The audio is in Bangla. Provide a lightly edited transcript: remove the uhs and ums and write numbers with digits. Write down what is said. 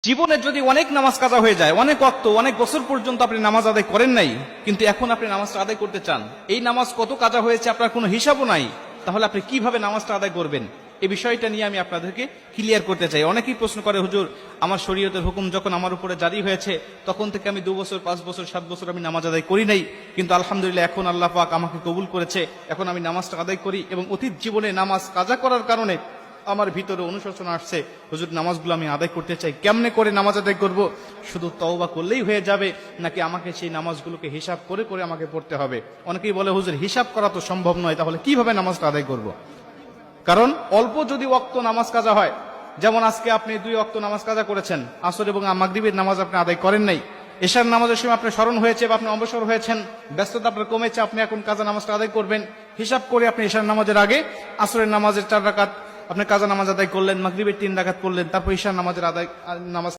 জীবনে যদি অনেক নামাজ কাজা হয়ে যায়, অনেক ওয়াক্ত অনেক বছর পর্যন্ত আপনি নামাজ আদায় করেন নাই, কিন্তু এখন আপনি নামাজটা আদায় করতে চান, এই নামাজ কত কাজা হয়েছে আপনার কোনো হিসাবও নাই, তাহলে আপনি কিভাবে নামাজটা আদায় করবেন? এই বিষয়টা নিয়ে আমি আপনাদেরকে ক্লিয়ার করতে চাই। অনেকেই প্রশ্ন করে, হুজুর আমার শরীয়তের হুকুম যখন আমার উপরে জারি হয়েছে তখন থেকে আমি 2 বছর 5 বছর 7 বছর আমি নামাজ আদায় করি নাই, কিন্তু আলহামদুলিল্লাহ এখন আল্লাহ পাক আমাকে কবুল করেছে, এখন আমি নামাজটা আদায় করি এবং অতীত জীবনে নামাজ কাজা করার কারণে আমার ভিতরে অনুশোচনা আসছে, হুজুর নামাজগুলো আমি আদায় করতে চাই, কেমনে করে নামাজ আদায় করব? শুধু তওবা করলেই হয়ে যাবে নাকি আমাকে সেই নামাজগুলোকে হিসাব করে করে আমাকে পড়তে হবে? অনেকেই বলে, হুজুর হিসাব করা তো সম্ভব নয়, তাহলে কিভাবে নামাজটা আদায় করব? কারণ অল্প যদি ওয়াক্ত নামাজ কাজা হয়, যেমন আজকে আপনি 2 ওয়াক্ত নামাজ কাজা করেছেন, আসর এবং মাগরিবের নামাজ আপনি আদায় করেন নাই, এশার নামাজের সময় আপনার স্মরণ হয়েছে বা আপনি অবসর হয়েছেন, ব্যস্ততা আপনার কমেছে, আপনি এখন কাজা নামাজটা আদায় করবেন, হিসাব করে আপনি এশার নামাজের আগে আসরের নামাজের 4 রাকাত আপনি কাজা নামাজ আদায় করলেন, মাগরিবের 3 রাকাত পড়লেন, তারপর ঈশার নামাজের নামাজ